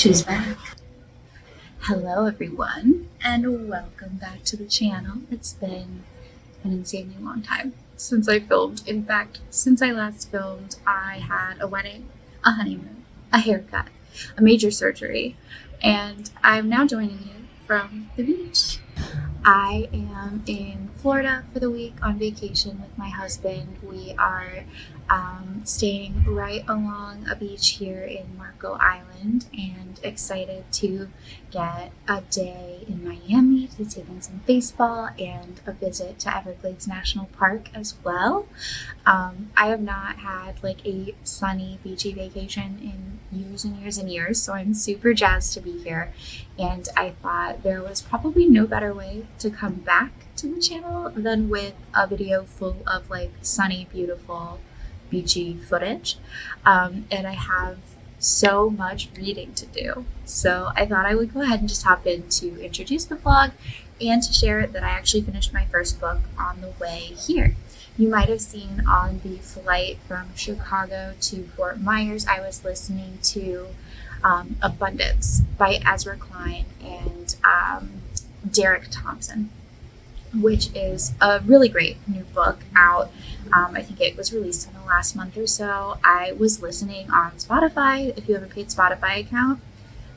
She's back. Hello everyone, and welcome back to the channel. It's been an insanely long time since I filmed. In fact, since I last filmed, I had a wedding, a honeymoon, a haircut, a major surgery, and I'm now joining you from the beach. I am in Florida for the week on vacation with my husband. We are staying right along a beach here in Marco Island and excited to get a day in Miami to take in some baseball and a visit to Everglades National Park as well. I have not had like a sunny beachy vacation in years and years and years, so I'm super jazzed to be here, and I thought there was probably no better way to come back to the channel than with a video full of like sunny, beautiful beachy footage, and I have so much reading to do, so I thought I would go ahead and just hop in to introduce the vlog and to share that I actually finished my first book on the way here. You might have seen on the flight from Chicago to Fort Myers, I was listening to Abundance by Ezra Klein and Derek Thompson, which is a really great new book out. I think it was released in the last month or so. I was listening on Spotify. If you have a paid Spotify account,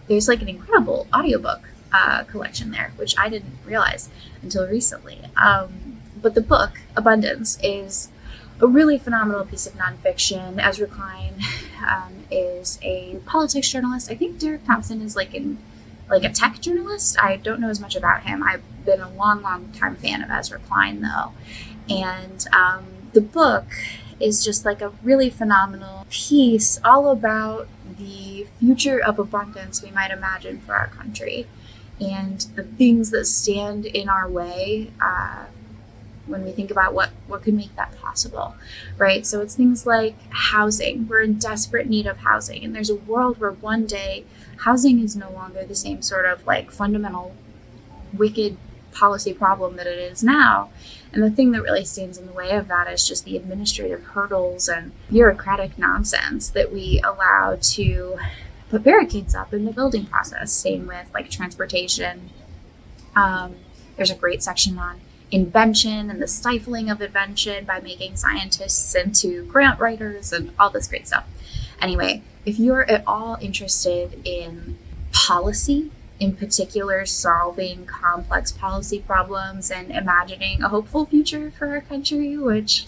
there's like an incredible audiobook collection there, which I didn't realize until recently. But the book, Abundance, is a really phenomenal piece of nonfiction. Ezra Klein is a politics journalist. I think Derek Thompson is like a tech journalist. I don't know as much about him. I've been a long time fan of Ezra Klein though. And the book is just like a really phenomenal piece all about the future of abundance we might imagine for our country and the things that stand in our way when we think about what could make that possible, right? So it's things like housing. We're in desperate need of housing, and there's a world where one day housing is no longer the same sort of like fundamental wicked policy problem that it is now. And the thing that really stands in the way of that is just the administrative hurdles and bureaucratic nonsense that we allow to put barricades up in the building process. Same with like transportation. There's a great section on invention and the stifling of invention by making scientists into grant writers and all this great stuff. Anyway, if you're at all interested in policy, in particular solving complex policy problems and imagining a hopeful future for our country, which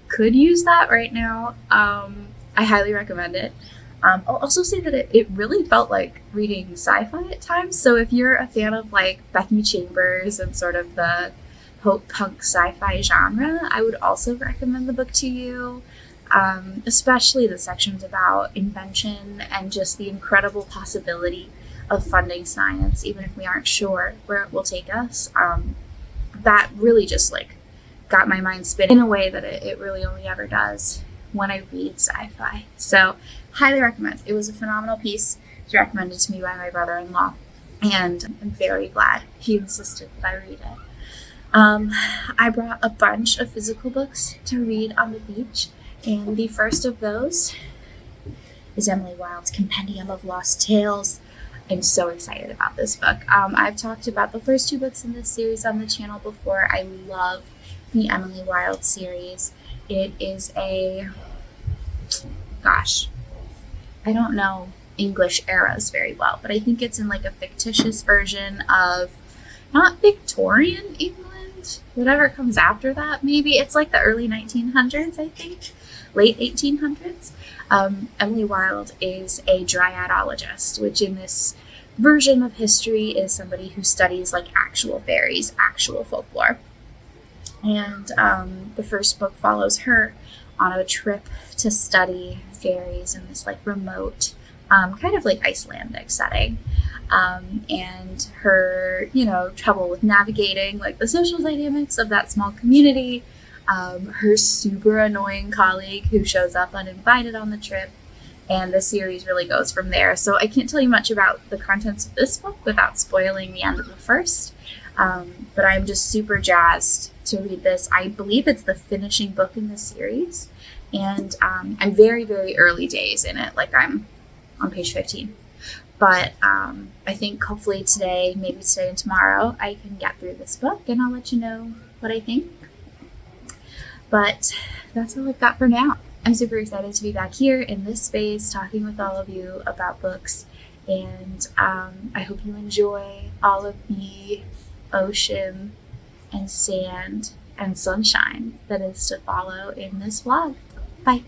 could use that right now, I highly recommend it. I'll also say that it really felt like reading sci-fi at times. So if you're a fan of like Becky Chambers and sort of the punk sci-fi genre, I would also recommend the book to you, especially the sections about invention and just the incredible possibility of funding science, even if we aren't sure where it will take us. That really just like got my mind spinning in a way that it really only ever does when I read sci-fi. So highly recommend. It was a phenomenal piece. It was recommended to me by my brother-in-law, and I'm very glad he insisted that I read it. I brought a bunch of physical books to read on the beach, and the first of those is Emily Wilde's Compendium of Lost Tales. I'm so excited about this book. I've talked about the first two books in this series on the channel before. I love the Emily Wilde series. It is I don't know English eras very well, but I think it's in like a fictitious version of not Victorian England, whatever comes after that. Maybe it's like the early 1900s, I think, late 1800s. Emily Wilde is a dryadologist, which in this version of history is somebody who studies like actual fairies, actual folklore. And the first book follows her on a trip to study fairies in this like remote, kind of like Icelandic setting. And her, trouble with navigating like the social dynamics of that small community, her super annoying colleague who shows up uninvited on the trip, and the series really goes from there. So I can't tell you much about the contents of this book without spoiling the end of the first, but I'm just super jazzed to read this. I believe it's the finishing book in the series, and I'm very, very early days in it, like I'm on page 15. But I think hopefully today, maybe today and tomorrow, I can get through this book and I'll let you know what I think. But that's all I've got for now. I'm super excited to be back here in this space talking with all of you about books. And I hope you enjoy all of the ocean and sand and sunshine that is to follow in this vlog. Bye.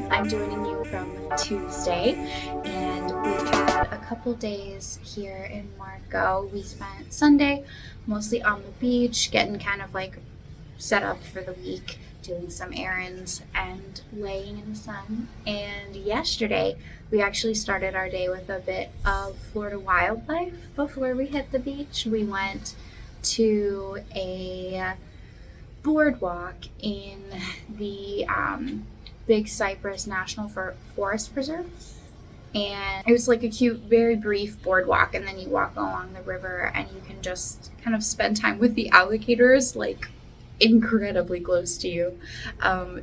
I'm joining you from Tuesday, and we've had a couple days here in Marco. We spent Sunday mostly on the beach, getting kind of like set up for the week, doing some errands and laying in the sun. And yesterday we actually started our day with a bit of Florida wildlife before we hit the beach. We went to a boardwalk in the Big Cypress National Forest Preserve, and it was like a cute, very brief boardwalk, and then you walk along the river and you can just kind of spend time with the alligators like incredibly close to you.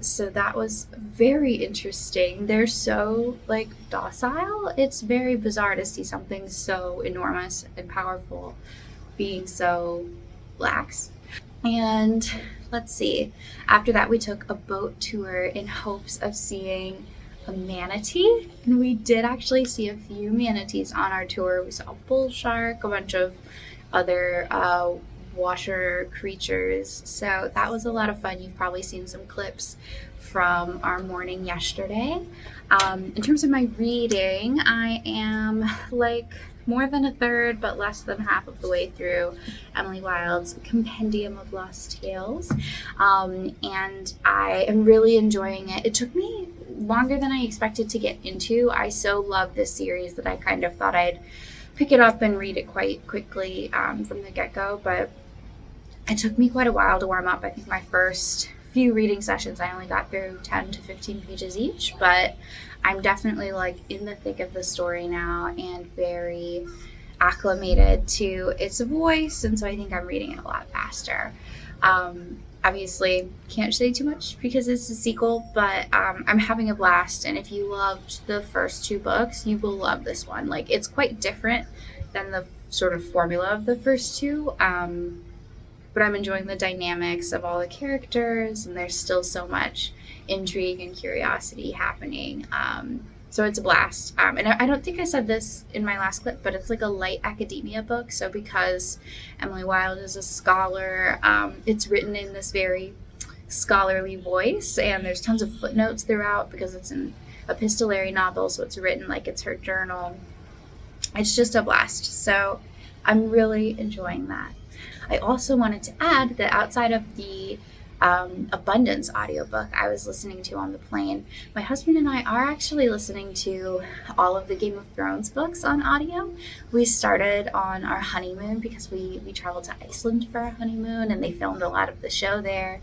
So that was very interesting. They're so like docile. It's very bizarre to see something so enormous and powerful being so lax. And let's see, after that we took a boat tour in hopes of seeing a manatee, and we did actually see a few manatees on our tour. We saw a bull shark, a bunch of other water creatures, so that was a lot of fun. You've probably seen some clips from our morning yesterday. In terms of my reading, I am like more than a third but less than half of the way through Emily Wilde's Compendium of Lost Tales, and I am really enjoying it. It took me longer than I expected to get into. I so love this series that I kind of thought I'd pick it up and read it quite quickly from the get-go, but it took me quite a while to warm up. I think my first few reading sessions I only got through 10 to 15 pages each, but I'm definitely like in the thick of the story now and very acclimated to its voice, and so I think I'm reading it a lot faster. Obviously can't say too much because it's a sequel, but I'm having a blast, and if you loved the first two books, you will love this one. Like, it's quite different than the sort of formula of the first two. But I'm enjoying the dynamics of all the characters, and there's still so much intrigue and curiosity happening. So it's a blast. And I don't think I said this in my last clip, but it's like a light academia book. So because Emily Wilde is a scholar, it's written in this very scholarly voice, and there's tons of footnotes throughout because it's an epistolary novel, so it's written like it's her journal. It's just a blast. So I'm really enjoying that. I also wanted to add that outside of the Abundance audiobook I was listening to on the plane, my husband and I are actually listening to all of the Game of Thrones books on audio. We started on our honeymoon because we traveled to Iceland for our honeymoon, and they filmed a lot of the show there.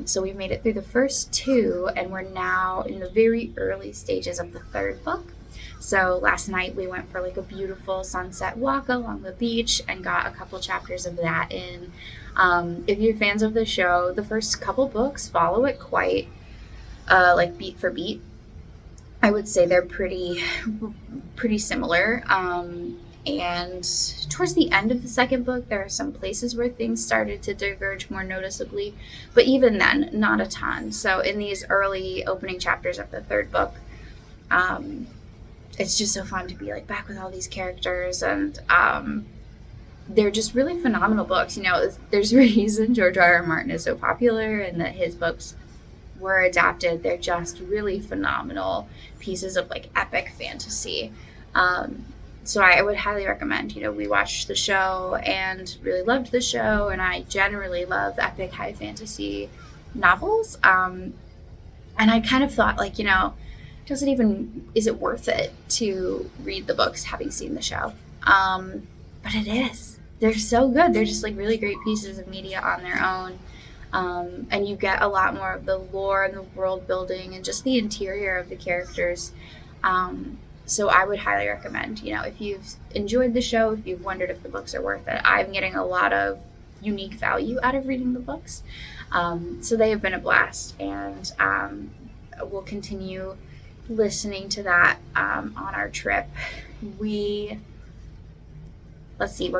So we've made it through the first two, and we're now in the very early stages of the third book. So last night we went for like a beautiful sunset walk along the beach and got a couple chapters of that in. If you're fans of the show, the first couple books follow it quite like beat for beat. I would say they're pretty similar. And towards the end of the second book, there are some places where things started to diverge more noticeably, but even then, not a ton. So in these early opening chapters of the third book, it's just so fun to be like back with all these characters, and they're just really phenomenal books. You know, there's a reason George R.R. Martin is so popular and that his books were adapted. They're just really phenomenal pieces of like epic fantasy. So I would highly recommend. You know, we watched the show and really loved the show, and I generally love epic high fantasy novels. And I kind of thought, like, you know, is it worth it to read the books having seen the show? But it is. They're so good. They're just like really great pieces of media on their own. And you get a lot more of the lore and the world building and just the interior of the characters. So I would highly recommend, you know, if you've enjoyed the show, if you've wondered if the books are worth it, I'm getting a lot of unique value out of reading the books. So they have been a blast, and we'll continue listening to that on our trip. We're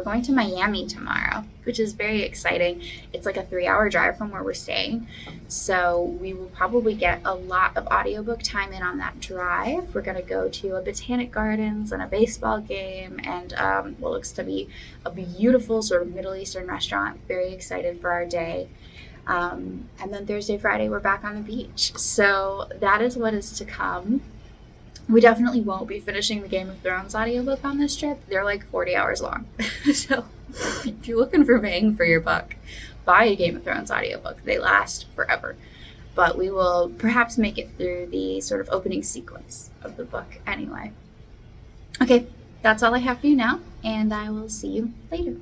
going to Miami tomorrow, which is very exciting. It's like a 3-hour drive from where we're staying, so we will probably get a lot of audiobook time in on that drive. We're going to go to a botanic gardens and a baseball game, and what looks to be a beautiful sort of Middle Eastern restaurant. Very excited for our day. And then Thursday, Friday, we're back on the beach. So that is what is to come. We definitely won't be finishing the Game of Thrones audiobook on this trip. They're like 40 hours long. So if you're looking for bang for your buck, buy a Game of Thrones audiobook. They last forever. But we will perhaps make it through the sort of opening sequence of the book anyway. Okay, that's all I have for you now, and I will see you later.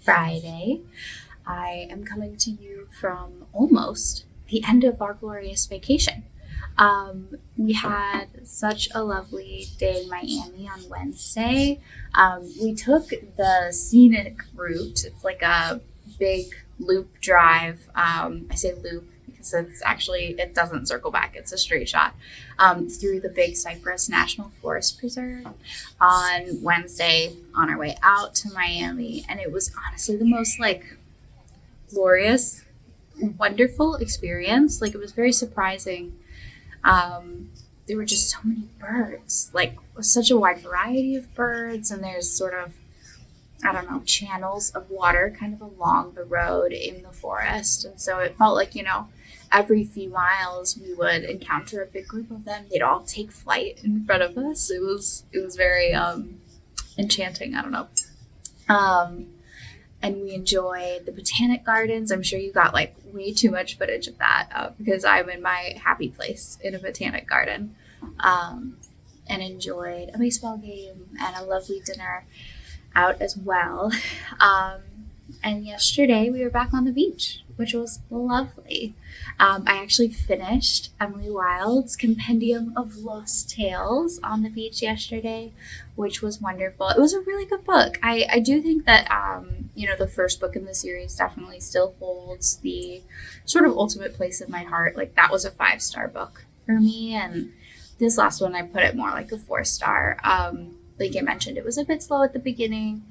Friday. I am coming to you from almost the end of our glorious vacation. We had such a lovely day in Miami on Wednesday. We took the scenic route. It's like a big loop drive. I say loop because it doesn't circle back. It's a straight shot through the Big Cypress National Forest Preserve on Wednesday on our way out to Miami. And it was honestly the most glorious, wonderful experience. It was very surprising. There were just so many birds, such a wide variety of birds, and there's sort of, channels of water kind of along the road in the forest. And so it felt like, every few miles we would encounter a big group of them. They'd all take flight in front of us. It was very enchanting. I don't know. And we enjoyed the botanic gardens. I'm sure you got way too much footage of that because I'm in my happy place in a botanic garden. And enjoyed a baseball game and a lovely dinner out as well. And yesterday we were back on the beach, which was lovely. I actually finished Emily Wilde's Compendium of Lost Tales on the beach yesterday, which was wonderful. It was a really good book. I do think that, the first book in the series definitely still holds the sort of ultimate place in my heart. That was a 5-star book for me. And this last one, I put it more like a 4-star. Like I mentioned, it was a bit slow at the beginning.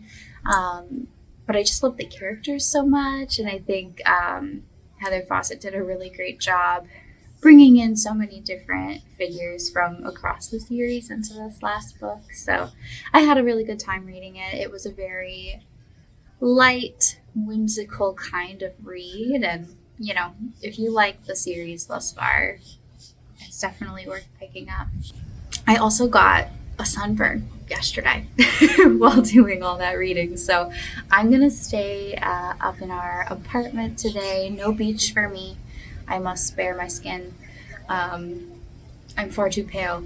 But I just love the characters so much. And I think Heather Fawcett did a really great job bringing in so many different figures from across the series into this last book. So I had a really good time reading it. It was a very light, whimsical kind of read. And, if you like the series thus far, it's definitely worth picking up. I also got a sunburn yesterday while doing all that reading. So I'm going to stay up in our apartment today. No beach for me. I must spare my skin. I'm far too pale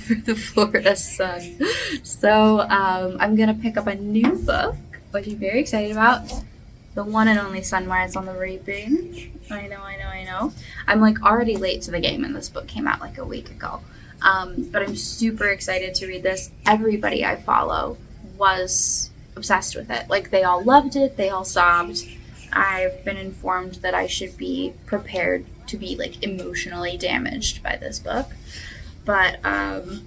for the Florida sun. So I'm going to pick up a new book, which I'm very excited about. The one and only Sunrise on the Reaping. I know. I'm already late to the game, and this book came out a week ago. But I'm super excited to read this. Everybody I follow was obsessed with it. They all loved it. They all sobbed. I've been informed that I should be prepared to be emotionally damaged by this book. But I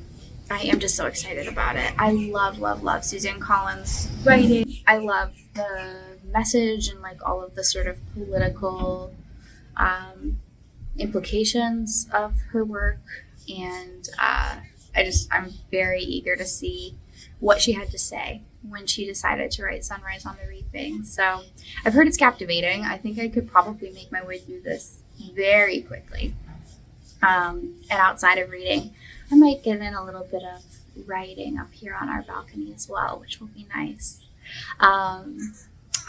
am just so excited about it. I love Suzanne Collins' writing. I love the message and all of the sort of political implications of her work. And I'm very eager to see what she had to say when she decided to write Sunrise on the Reaping. So I've heard it's captivating. I think I could probably make my way through this very quickly. And outside of reading, I might get in a little bit of writing up here on our balcony as well, which will be nice.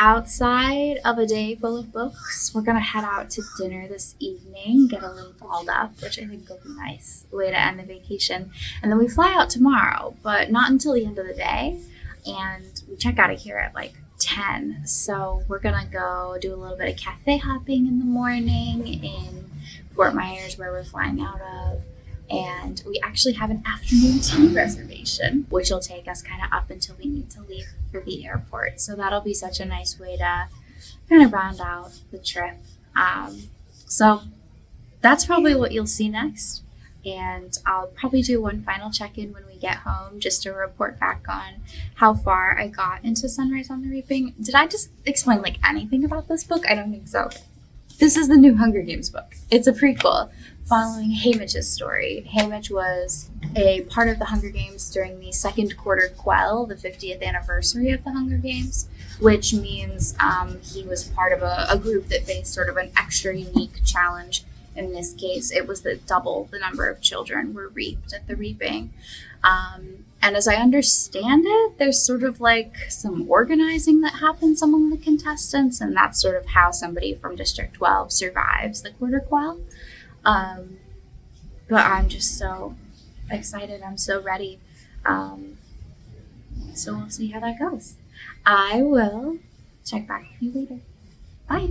Outside of a day full of books, we're going to head out to dinner this evening, get a little balled up, which I think will be nice way to end the vacation. And then we fly out tomorrow, but not until the end of the day. And we check out of here at 10. So we're going to go do a little bit of cafe hopping in the morning in Fort Myers, where we're flying out of. And we actually have an afternoon tea reservation, which will take us kind of up until we need to leave for the airport. So that'll be such a nice way to kind of round out the trip. So that's probably what you'll see next. And I'll probably do one final check-in when we get home just to report back on how far I got into Sunrise on the Reaping. Did I just explain anything about this book? I don't think so. This is the new Hunger Games book. It's a prequel following Haymitch's story. Haymitch was a part of the Hunger Games during the Second Quarter Quell, the 50th anniversary of the Hunger Games, which means he was part of a group that faced sort of an extra unique challenge. In this case, it was that double the number of children were reaped at the reaping. And as I understand it, there's sort of some organizing that happens among the contestants, and that's sort of how somebody from District 12 survives the Quarter Quell. But I'm just so excited. I'm so ready. So we'll see how that goes. I will check back with you later. Bye!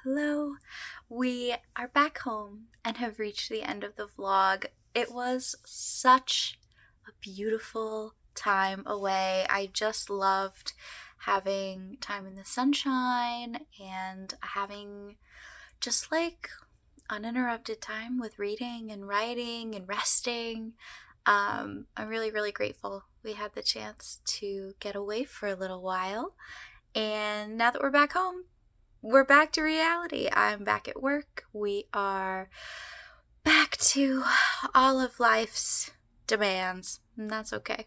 Hello. We are back home and have reached the end of the vlog. It was such a beautiful time away. I just loved having time in the sunshine and having just like uninterrupted time with reading and writing and resting. I'm really, really grateful we had the chance to get away for a little while. And now that we're back home, we're back to reality. I'm back at work. We are back to all of life's demands, and that's okay.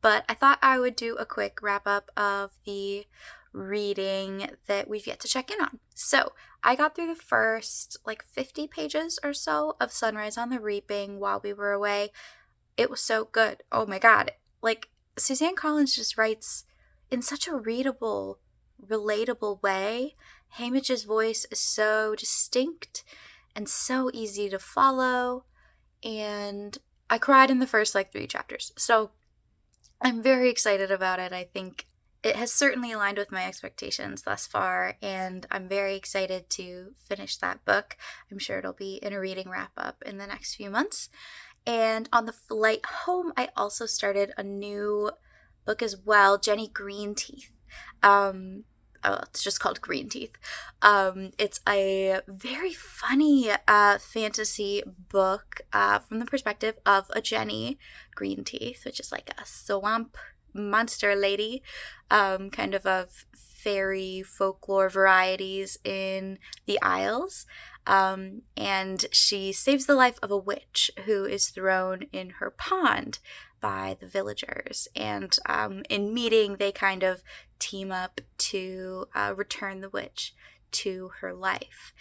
But I thought I would do a quick wrap up of the reading that we've yet to check in on. So I got through the first 50 pages or so of Sunrise on the Reaping while we were away. It was so good. Oh my god. Suzanne Collins just writes in such a readable, relatable way. Hamich's voice is so distinct and so easy to follow, and I cried in the first 3 chapters. So I'm very excited about it. I think it has certainly aligned with my expectations thus far, and I'm very excited to finish that book. I'm sure it'll be in a reading wrap-up in the next few months. And on the flight home, I also started a new book as well, Jenny Greenteeth. It's just called Greenteeth. It's a very funny fantasy book from the perspective of a Jenny Greenteeth, which is like a swamp monster lady, kind of fairy folklore varieties in the Isles. And she saves the life of a witch who is thrown in her pond by the villagers. And in meeting, they kind of team up to return the witch to her life.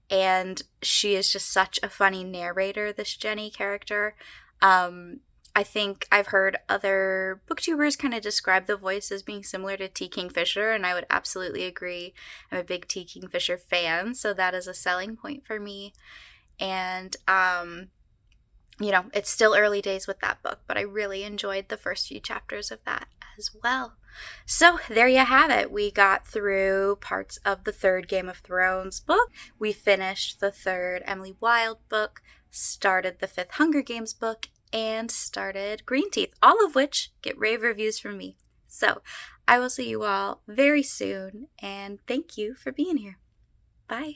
And she is just such a funny narrator, this Jenny character. I think I've heard other booktubers kind of describe the voice as being similar to T. Kingfisher, and I would absolutely agree. I'm a big T. Kingfisher fan, so that is a selling point for me. And it's still early days with that book, but I really enjoyed the first few chapters of that as well. So there you have it. We got through parts of the 3rd Game of Thrones book. We finished the 3rd Emily Wilde book, started the 5th Hunger Games book, and started Greenteeth, all of which get rave reviews from me. So I will see you all very soon, and thank you for being here. Bye.